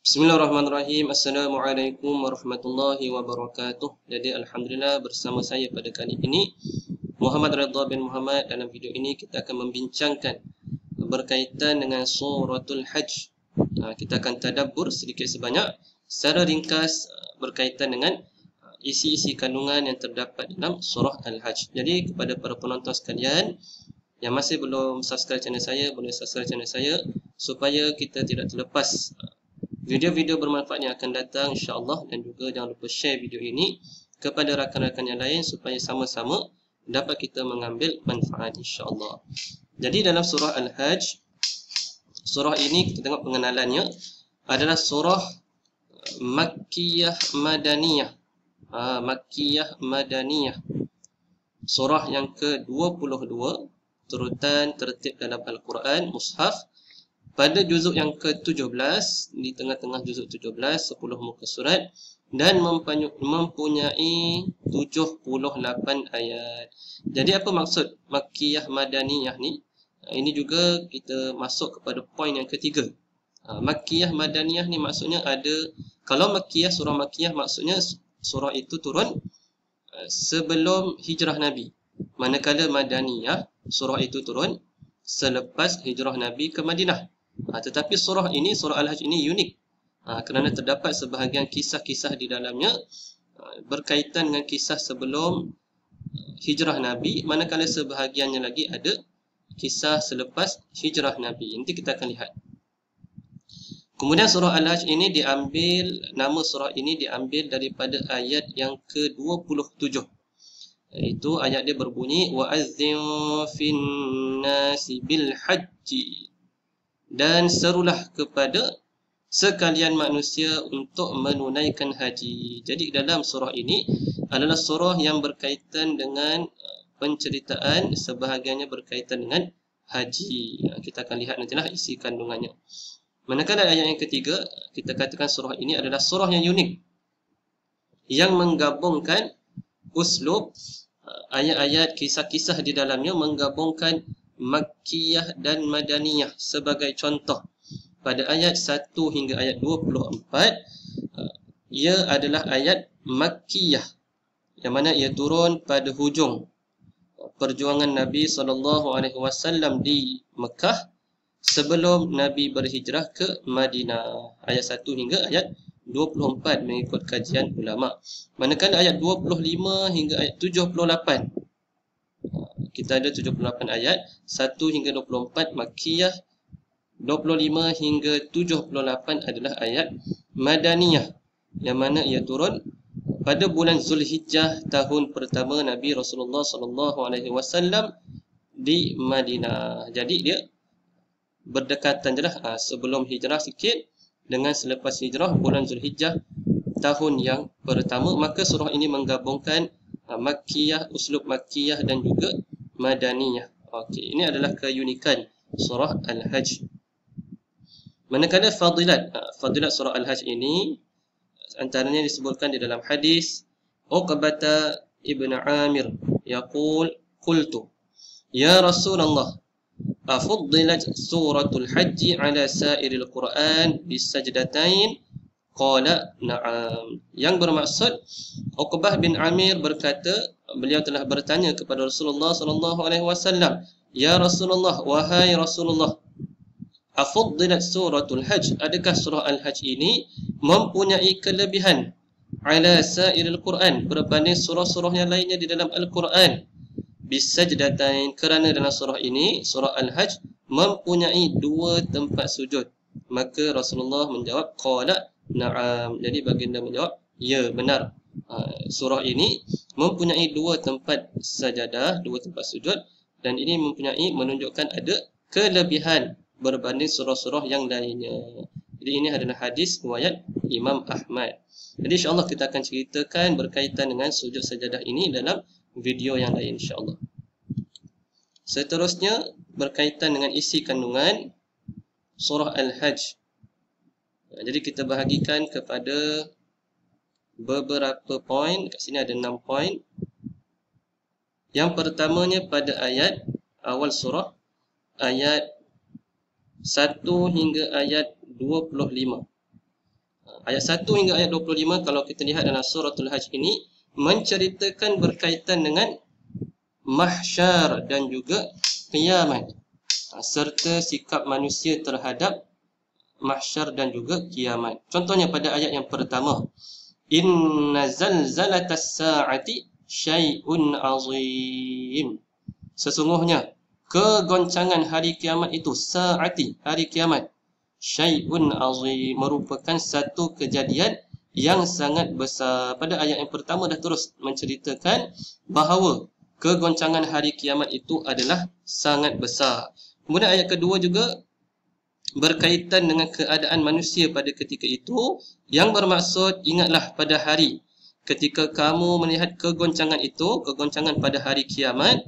Bismillahirrahmanirrahim. Assalamualaikum warahmatullahi wabarakatuh. Jadi alhamdulillah bersama saya pada kali ini Muhammad Redha bin Muhammad. Dalam video ini kita akan membincangkan berkaitan dengan suratul Hajj. Kita akan tadabbur sedikit sebanyak secara ringkas berkaitan dengan isi-isi kandungan yang terdapat dalam surah Al-Hajj. Jadi kepada para penonton sekalian yang masih belum subscribe channel saya, boleh subscribe channel saya supaya kita tidak terlepas video-video bermanfaat yang akan datang insya-Allah, dan juga jangan lupa share video ini kepada rakan-rakan yang lain supaya sama-sama dapat kita mengambil manfaat insya-Allah. Jadi dalam surah Al-Hajj, surah ini kita tengok pengenalannya adalah surah Makkiyah Madaniyah. Makkiyah Madaniyah. Surah yang ke-22 turutan tertib dalam Al-Quran Mushaf, pada juzuk yang ke-17, di tengah-tengah juzuk 17, 10 muka surat, dan mempunyai 78 ayat. Jadi apa maksud Makkiyah Madaniyah ni? Ini juga kita masuk kepada poin yang ketiga. Makkiyah Madaniyah ni maksudnya ada, kalau Makkiyah, surah Makkiyah maksudnya surah itu turun sebelum hijrah Nabi. Manakala Madaniyah, surah itu turun selepas hijrah Nabi ke Madinah. Tetapi surah ini, surah Al-Hajj ini unik kerana terdapat sebahagian kisah-kisah di dalamnya berkaitan dengan kisah sebelum hijrah Nabi, manakala sebahagiannya lagi ada kisah selepas hijrah Nabi. Nanti kita akan lihat. Kemudian surah Al-Hajj ini diambil, nama surah ini diambil daripada ayat yang ke-27. Itu ayat dia berbunyi wa'azzin fin nasi bil hajji, dan serulah kepada sekalian manusia untuk menunaikan haji. Jadi dalam surah ini adalah surah yang berkaitan dengan penceritaan, sebahagiannya berkaitan dengan haji. Kita akan lihat nantilah isi kandungannya. Manakala ayat yang ketiga, kita katakan surah ini adalah surah yang unik, yang menggabungkan uslub ayat-ayat, kisah-kisah di dalamnya, menggabungkan Makkiyah dan Madaniyah. Sebagai contoh, pada ayat 1 hingga ayat 24, ia adalah ayat Makkiyah, yang mana ia turun pada hujung perjuangan Nabi SAW di Mekah sebelum Nabi berhijrah ke Madinah. Ayat 1 hingga ayat 24 mengikut kajian ulama. Manakala ayat 25 hingga ayat 78, kita ada 78 ayat, 1 hingga 24 Makkiyah, 25 hingga 78 adalah ayat Madaniyah, yang mana ia turun pada bulan Zulhijjah tahun pertama Nabi Rasulullah SAW di Madinah. Jadi dia berdekatan je lah, sebelum hijrah sikit dengan selepas hijrah, bulan Zulhijjah tahun yang pertama. Maka surah ini menggabungkan Makkiyah, uslub Makkiyah dan juga Madaniyah. Okey, ini adalah keunikan surah Al-Hajj. Manakala fadilat surah Al-Hajj ini, antaranya disebutkan di dalam hadis Uqbata ibn Amir yaqul qultu ya Rasulullah afuddilat suratul Hajj ala sairil Quran bisajdatain, qala na'am. Yang bermaksud, Uqbah bin Amir berkata, beliau telah bertanya kepada Rasulullah SAW, ya Rasulullah, wahai Rasulullah, afuddilat suratul Hajj, adakah surah Al-Hajj ini mempunyai kelebihan ala sairil Quran, berbanding surah-surah yang lainnya di dalam Al-Quran, bisajdatain, kerana dalam surah ini, surah Al-Hajj, mempunyai 2 tempat sujud. Maka Rasulullah menjawab qala na'am. Jadi baginda menjawab, ya benar, surah ini mempunyai 2 tempat sajadah, 2 tempat sujud, dan ini menunjukkan ada kelebihan berbanding surah-surah yang lainnya. Jadi ini adalah hadis riwayat Imam Ahmad. Jadi insya-Allah kita akan ceritakan berkaitan dengan sujud sajadah ini dalam video yang lain insya-Allah. Seterusnya berkaitan dengan isi kandungan surah Al-Hajj. Jadi kita bahagikan kepada beberapa poin. Kat sini ada 6 poin. Yang pertamanya pada ayat awal surah, ayat 1 hingga ayat 25. Ayat 1 hingga ayat 25 kalau kita lihat dalam suratul Hajj ini menceritakan berkaitan dengan mahsyar dan juga kiamat, serta sikap manusia terhadap mahsyar dan juga kiamat. Contohnya pada ayat yang pertama, inna zalzalatas sa'ati syai'un azim. Sesungguhnya kegoncangan hari kiamat itu, sa'ati, hari kiamat, syai'un azim, merupakan satu kejadian yang sangat besar. Pada ayat yang pertama dah terus menceritakan bahawa kegoncangan hari kiamat itu adalah sangat besar. Kemudian ayat kedua juga berkaitan dengan keadaan manusia pada ketika itu, yang bermaksud ingatlah pada hari ketika kamu melihat kegoncangan itu, kegoncangan pada hari kiamat,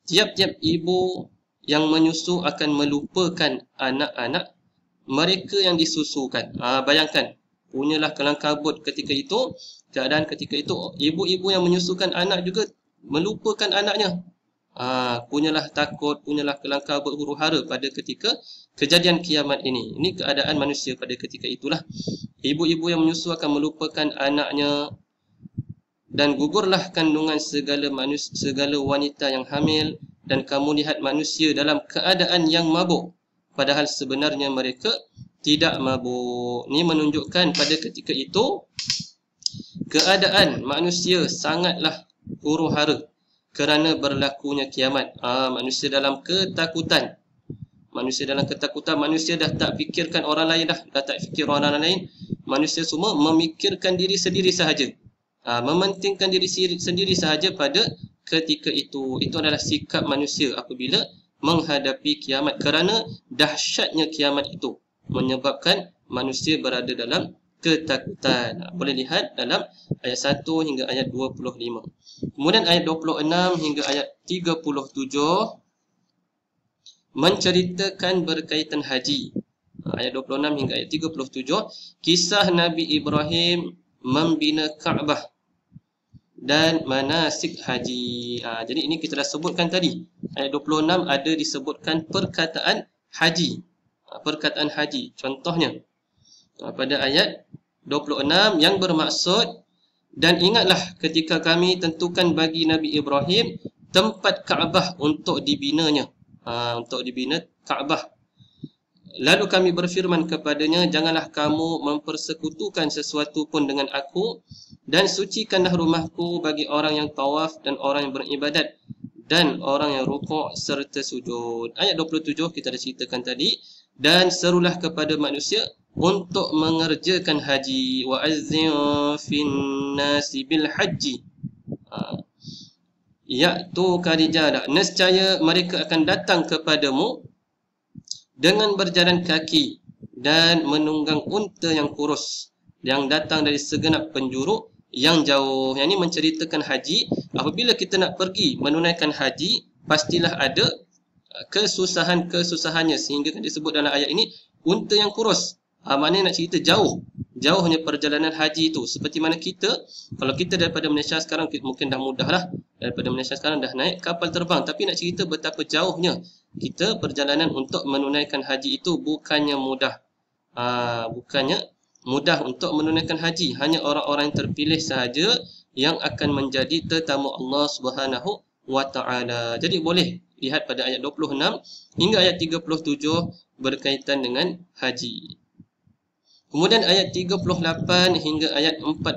tiap-tiap ibu yang menyusu akan melupakan anak-anak mereka yang disusukan. Bayangkan, punyalah kelang kabut ketika itu, keadaan ketika itu ibu-ibu yang menyusukan anak juga melupakan anaknya. Punyalah takut, punyalah kelang kabut, huru-hara pada ketika kejadian kiamat ini. Ini keadaan manusia pada ketika itulah. Ibu-ibu yang menyusu akan melupakan anaknya, dan gugurlah kandungan segala wanita yang hamil, dan kamu lihat manusia dalam keadaan yang mabuk, padahal sebenarnya mereka tidak mabuk. Ini menunjukkan pada ketika itu keadaan manusia sangatlah huru-hara kerana berlakunya kiamat. Manusia dalam ketakutan. Manusia dalam ketakutan, manusia dah tak fikirkan orang lain dah tak fikir orang lain. Manusia semua memikirkan diri sendiri sahaja. Mementingkan diri sendiri sahaja pada ketika itu. Itu adalah sikap manusia apabila menghadapi kiamat, kerana dahsyatnya kiamat itu menyebabkan manusia berada dalam ketakutan. Boleh lihat dalam ayat 1 hingga ayat 25. Kemudian ayat 26 hingga ayat 37 menceritakan berkaitan haji. Ayat 26 hingga ayat 37, kisah Nabi Ibrahim membina Kaabah dan manasik haji. Jadi ini kita dah sebutkan tadi. Ayat 26 ada disebutkan perkataan haji. Perkataan haji. Contohnya pada ayat 26 yang bermaksud, dan ingatlah ketika kami tentukan bagi Nabi Ibrahim tempat Kaabah untuk dibinanya. Untuk dibina Kaabah. Lalu kami berfirman kepadanya, janganlah kamu mempersekutukan sesuatu pun dengan aku, dan sucikanlah rumahku bagi orang yang tawaf dan orang yang beribadat dan orang yang rukuk serta sujud. Ayat 27 kita dah ceritakan tadi. Dan serulah kepada manusia untuk mengerjakan haji. Wa azzin fin nasi bil haji. Ya'tu karijala, nescaya mereka akan datang kepadamu dengan berjalan kaki dan menunggang unta yang kurus, yang datang dari segenap penjuru yang jauh. Yang ini menceritakan haji. Apabila kita nak pergi menunaikan haji, pastilah ada kesusahannya, sehingga kan disebut dalam ayat ini unta yang kurus. Maknanya nak cerita jauhnya perjalanan haji itu. Seperti mana kita, kalau kita daripada Malaysia sekarang mungkin dah mudah lah, daripada Malaysia sekarang dah naik kapal terbang, tapi nak cerita betapa jauhnya kita perjalanan untuk menunaikan haji itu bukannya mudah. Bukannya mudah untuk menunaikan haji. Hanya orang-orang yang terpilih sahaja yang akan menjadi tetamu Allah Subhanahu wa ta'ala. Jadi boleh lihat pada ayat 26 hingga ayat 37 berkaitan dengan haji. Kemudian ayat 38 hingga ayat 46.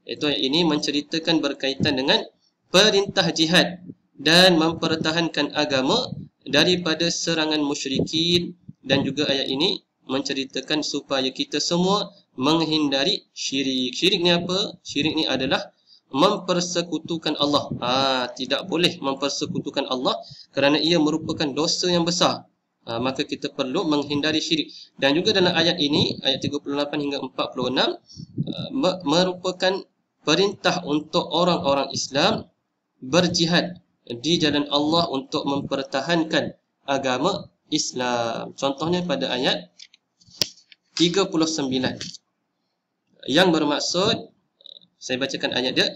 Iaitu ayat ini menceritakan berkaitan dengan perintah jihad dan mempertahankan agama daripada serangan musyrikin. Dan juga ayat ini menceritakan supaya kita semua menghindari syirik. Syirik ni apa? Syirik ni adalah mempersekutukan Allah. Tidak boleh mempersekutukan Allah kerana ia merupakan dosa yang besar. Maka kita perlu menghindari syirik. Dan juga dalam ayat ini, ayat 38 hingga 46, merupakan perintah untuk orang-orang Islam berjihad di jalan Allah untuk mempertahankan agama Islam. Contohnya pada ayat 39 yang bermaksud, saya bacakan ayat dia,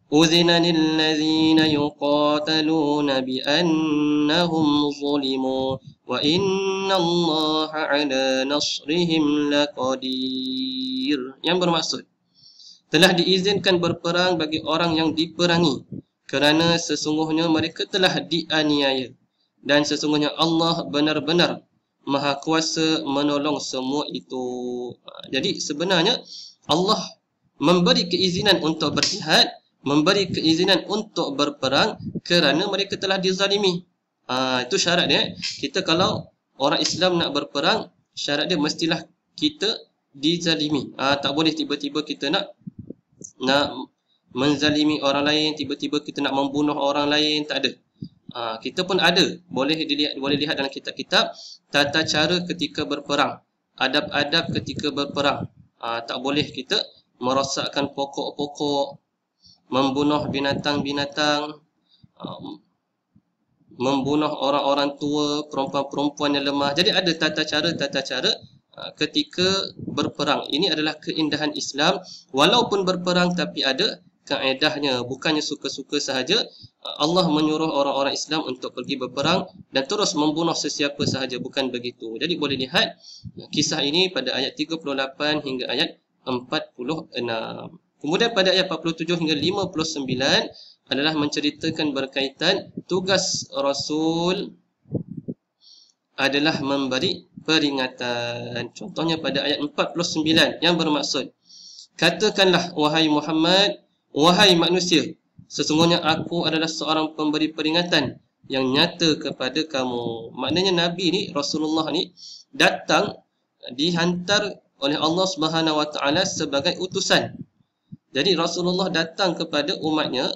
Uzina lillazina yuqataluna biannahum zulimu wa innallaha 'ala nasrihim laqadir. Yang bermaksud telah diizinkan berperang bagi orang yang diperangi kerana sesungguhnya mereka telah dianiaya dan sesungguhnya Allah benar-benar Maha Kuasa menolong semua itu. Jadi sebenarnya Allah memberi keizinan untuk berjihad, memberi keizinan untuk berperang kerana mereka telah dizalimi. Itu syarat dia. Kita kalau orang Islam nak berperang, syarat dia mestilah kita dizalimi. Tak boleh tiba-tiba kita nak menzalimi orang lain, tiba-tiba kita nak membunuh orang lain, tak ada. Kita pun ada, boleh lihat dalam kitab-kitab tata cara ketika berperang, adab-adab ketika berperang. Tak boleh kita merosakkan pokok-pokok, membunuh binatang-binatang, membunuh orang-orang tua, perempuan-perempuan yang lemah. Jadi ada tata cara ketika berperang. Ini adalah keindahan Islam. Walaupun berperang tapi ada kaedahnya, bukannya suka-suka sahaja. Allah menyuruh orang-orang Islam untuk pergi berperang dan terus membunuh sesiapa sahaja, bukan begitu. Jadi boleh lihat kisah ini pada ayat 38 hingga ayat 46. Kemudian pada ayat 47 hingga 59 adalah menceritakan berkaitan tugas Rasul adalah memberi peringatan. Contohnya pada ayat 49 yang bermaksud, katakanlah wahai Muhammad, wahai manusia, sesungguhnya aku adalah seorang pemberi peringatan yang nyata kepada kamu. Maknanya Nabi ni, Rasulullah ni datang, dihantar oleh Allah Subhanahu Wa Taala sebagai utusan. Jadi Rasulullah datang kepada umatnya,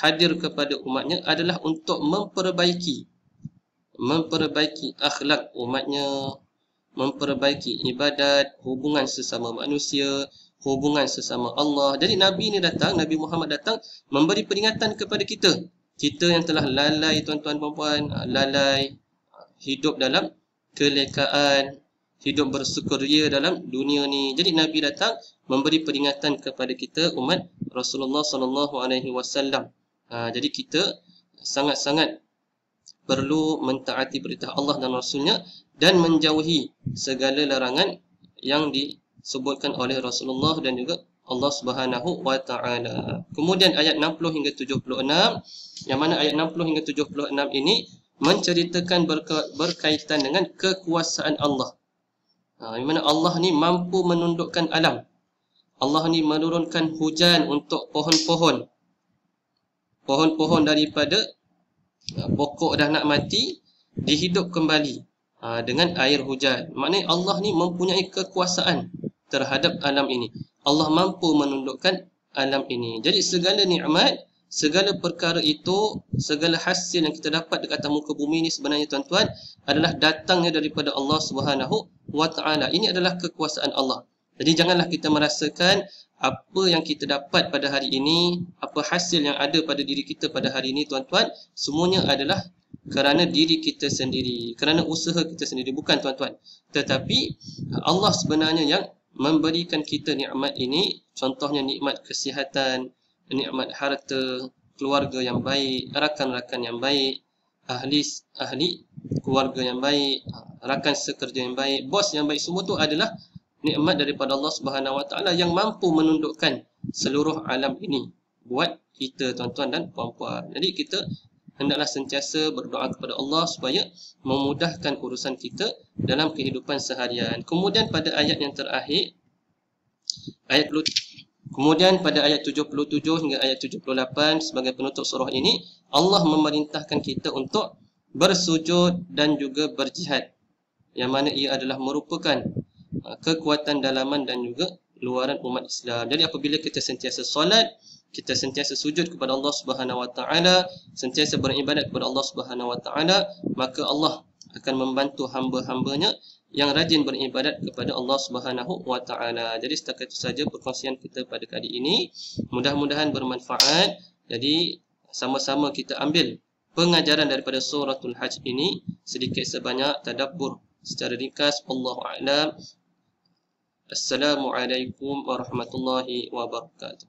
hadir kepada umatnya adalah untuk memperbaiki akhlak umatnya, memperbaiki ibadat, hubungan sesama manusia, hubungan sesama Allah. Jadi Nabi ni datang, Nabi Muhammad datang memberi peringatan kepada kita. Kita yang telah lalai, tuan-tuan puan-puan, lalai hidup dalam kelekaan, hidup bersukaria dalam dunia ni. Jadi Nabi datang memberi peringatan kepada kita umat Rasulullah sallallahu alaihi wasallam. Jadi kita sangat-sangat perlu mentaati perintah Allah dan Rasulnya dan menjauhi segala larangan yang disebutkan oleh Rasulullah dan juga Allah Subhanahu Wa Taala. Kemudian ayat 60 hingga 76, yang mana ayat 60 hingga 76 ini menceritakan berkaitan dengan kekuasaan Allah. Yang mana Allah ni mampu menundukkan alam. Allah ni menurunkan hujan untuk pohon-pohon. Pohon-pohon daripada pokok dah nak mati dihidup kembali dengan air hujan. Maknanya Allah ni mempunyai kekuasaan terhadap alam ini. Allah mampu menundukkan alam ini. Jadi segala nikmat, segala perkara itu, segala hasil yang kita dapat dekat muka bumi ini sebenarnya tuan-tuan adalah datangnya daripada Allah Subhanahu Wa Taala. Ini adalah kekuasaan Allah. Jadi janganlah kita merasakan apa yang kita dapat pada hari ini, apa hasil yang ada pada diri kita pada hari ini tuan-tuan, semuanya adalah kerana diri kita sendiri, kerana usaha kita sendiri, bukan tuan-tuan. Tetapi Allah sebenarnya yang memberikan kita nikmat ini, contohnya nikmat kesihatan, nikmat harta, keluarga yang baik, rakan-rakan yang baik, ahli keluarga yang baik, rakan sekerja yang baik, bos yang baik, semua tu adalah nikmat daripada Allah Subhanahu Wa Taala yang mampu menundukkan seluruh alam ini buat kita tuan-tuan dan puan-puan. Jadi kita hendaklah sentiasa berdoa kepada Allah supaya memudahkan urusan kita dalam kehidupan seharian. Kemudian pada ayat yang terakhir, kemudian pada ayat 77 hingga ayat 78 sebagai penutup surah ini, Allah memerintahkan kita untuk bersujud dan juga berjihad, yang mana ia adalah merupakan kekuatan dalaman dan juga luaran umat Islam. Jadi apabila kita sentiasa solat, kita sentiasa sujud kepada Allah Subhanahu Wa Taala, sentiasa beribadat kepada Allah Subhanahu Wa Taala, maka Allah akan membantu hamba-hambanya yang rajin beribadat kepada Allah Subhanahu Wa Taala. Jadi setakat itu saja perkongsian kita pada kali ini. Mudah-mudahan bermanfaat. Jadi sama-sama kita ambil pengajaran daripada suratul Hajj ini sedikit sebanyak, tadabbur secara ringkas. Wallahu a'lam. Assalamualaikum warahmatullahi wabarakatuh.